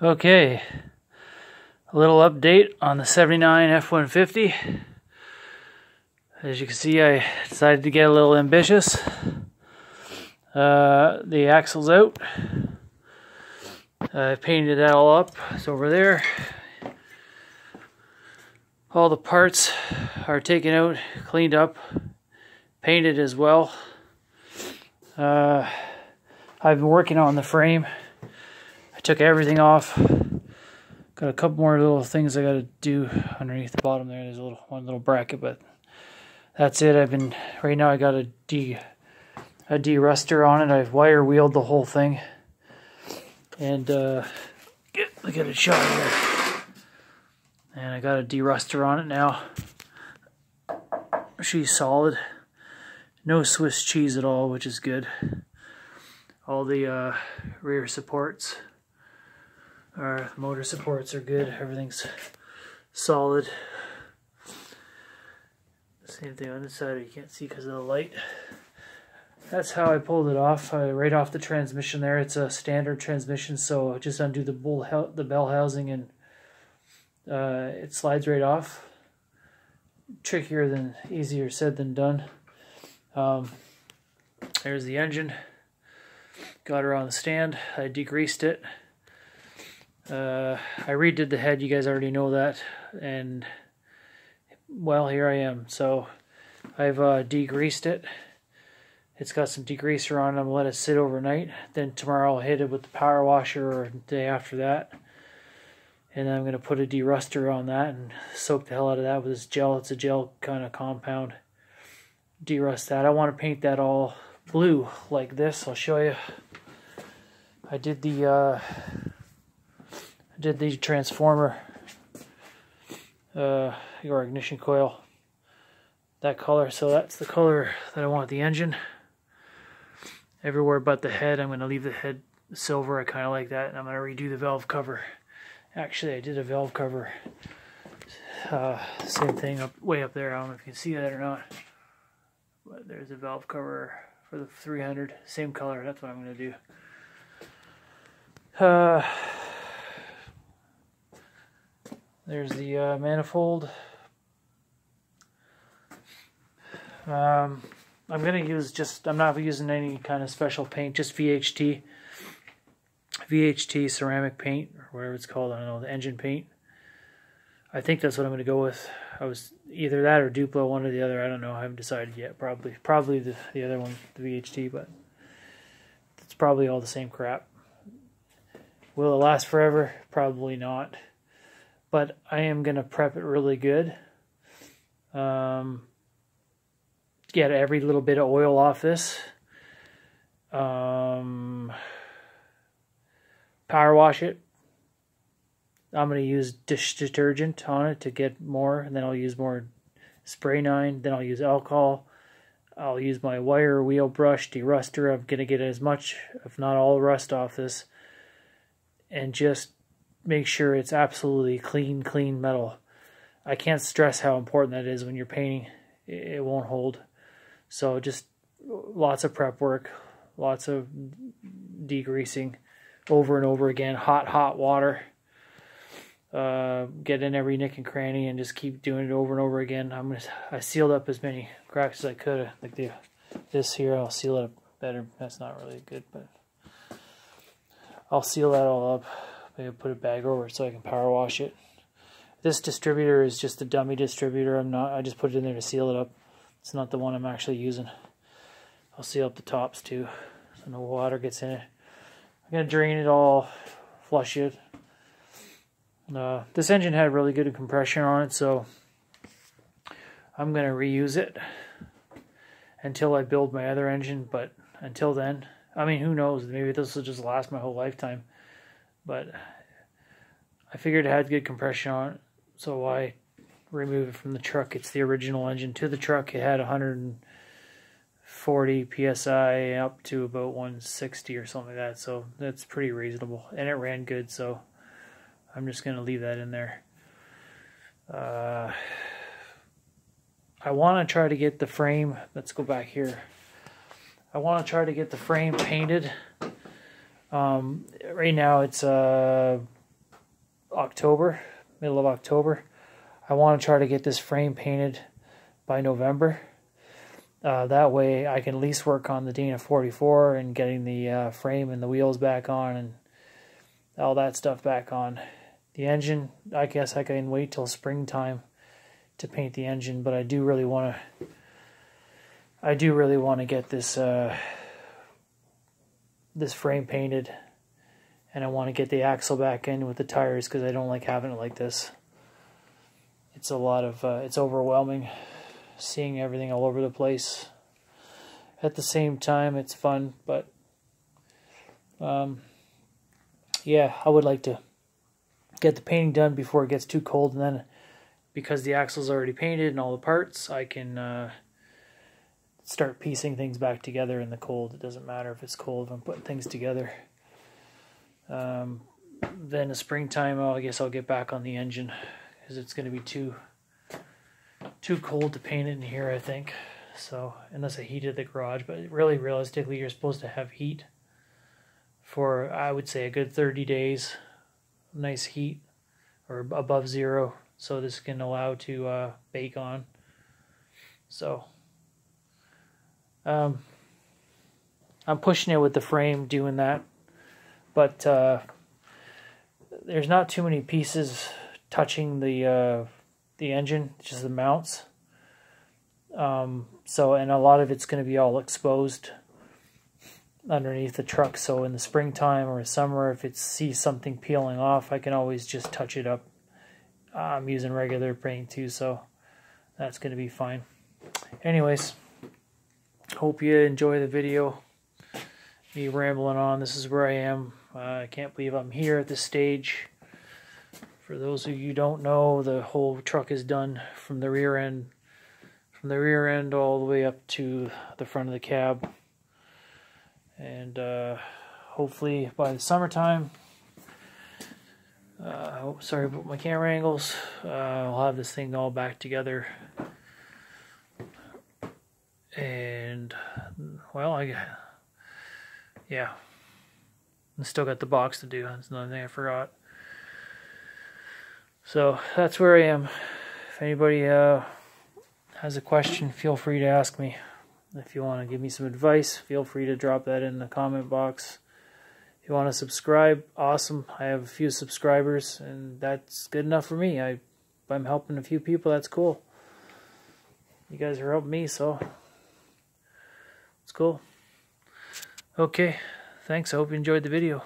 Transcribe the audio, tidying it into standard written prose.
Okay, a little update on the 79 F150. As you can see, I decided to get a little ambitious. The axle's out. I painted that all up. It's over there. All the parts are taken out, cleaned up, painted as well. I've been working on the frame. I took everything off. Got a couple more little things I got to do underneath the bottom there. There's one little bracket, but that's it. Right now I got a de-ruster on it. I've wire wheeled the whole thing, and look at it shot here. And I got a de-ruster on it now. She's solid. No Swiss cheese at all, which is good. All the rear supports, or motor supports, are good. Everything's solid. Same thing on this side. You can't see because of the light. That's how I pulled it off. Right off the transmission there. It's a standard transmission, so just undo the bell housing and it slides right off. Easier said than done. There's the engine. Got her on the stand. I degreased it. I redid the head. You guys already know that. And well, here I am. So I've degreased it. It's got some degreaser on it. I'm gonna let it sit overnight. Then tomorrow I'll hit it with the power washer, or the day after that. And then I'm gonna put a de-ruster on that and soak the hell out of that with this gel. It's a gel kind of compound. De-rust that. I want to paint that all blue like this. I'll show you. I did the transformer, your ignition coil, that color. So that's the color that I want the engine. Everywhere but the head, I'm going to leave the head silver. I kind of like that, and I'm going to redo the valve cover. Actually, I did a valve cover. Same thing way up there. I don't know if you can see that or not. But there's a valve cover for the 300. Same color. That's what I'm going to do. There's the manifold. I'm going to use I'm not using any kind of special paint, just VHT ceramic paint, or whatever it's called. I don't know, the engine paint. I think that's what I'm going to go with. I was either that or Duplo, one or the other. I don't know. I haven't decided yet. Probably the other one, the VHT, but it's probably all the same crap. Will it last forever? Probably not. But I am going to prep it really good. Get every little bit of oil off this. Power wash it. I'm going to use dish detergent on it to get more, and then I'll use more spray 9, then I'll use alcohol. I'll use my wire wheel brush, de-ruster. I'm going to get as much, if not all, rust off this, and just make sure it's absolutely clean metal. I can't stress how important that is when you're painting. It won't hold. So just lots of prep work, lots of degreasing over and over again, hot water. Get in every nick and cranny and just keep doing it over and over again. I sealed up as many cracks as I could. Like this here, I'll seal it up better. That's not really good, but I'll seal that all up. Maybe put a bag over it so I can power wash it. This distributor is just a dummy distributor. I just put it in there to seal it up. It's not the one I'm actually using. I'll seal up the tops too, so no water gets in it. I'm gonna drain it all, flush it. This engine had really good compression on it, so I'm gonna reuse it until I build my other engine. But until then, I mean, who knows? Maybe this will just last my whole lifetime. But I figured it had good compression on it, so why remove it from the truck? It's the original engine. To the truck, it had 140 psi up to about 160 or something like that, so that's pretty reasonable, and it ran good, so I'm just going to leave that in there. I want to try to get the frame, let's go back here. I want to try to get the frame painted. Right now it's October, middle of October. I want to try to get this frame painted by November. That way I can at least work on the Dana 44 and getting the frame and the wheels back on and all that stuff back on. The engine, I guess I can wait till springtime to paint the engine, but I do really want to get this this frame painted, and I want to get the axle back in with the tires because I don't like having it like this. It's a lot of it's overwhelming seeing everything all over the place. At the same time, it's fun, but yeah, I would like to get the painting done before it gets too cold, and then because the axle's already painted and all the parts, I can start piecing things back together in the cold. It doesn't matter if it's cold if I'm putting things together. Then in the springtime, I guess I'll get back on the engine because it's going to be too cold to paint it in here, I think. So unless I heated the garage, but really realistically you're supposed to have heat for, I would say, a good 30 days. Nice heat or above zero, so this can allow to bake on. So I'm pushing it with the frame, doing that, but there's not too many pieces touching the engine, just the mounts. So, and a lot of it's going to be all exposed underneath the truck. So in the springtime or summer, if it sees something peeling off, I can always just touch it up. I'm using regular paint too, so that's going to be fine. Anyways, hope you enjoy the video. Me rambling on. This is where I am. I can't believe I'm here at this stage. For those of you who don't know, the whole truck is done from the rear end. From the rear end all the way up to the front of the cab. And hopefully by the summertime, sorry about my camera angles, I'll have this thing all back together. And, well, yeah, I still got the box to do. That's another thing I forgot. So that's where I am. If anybody has a question, feel free to ask me. If you want to give me some advice, feel free to drop that in the comment box. If you want to subscribe, awesome. I have a few subscribers, and that's good enough for me. If I'm helping a few people, that's cool. You guys are helping me, so it's cool. Okay, thanks. I hope you enjoyed the video.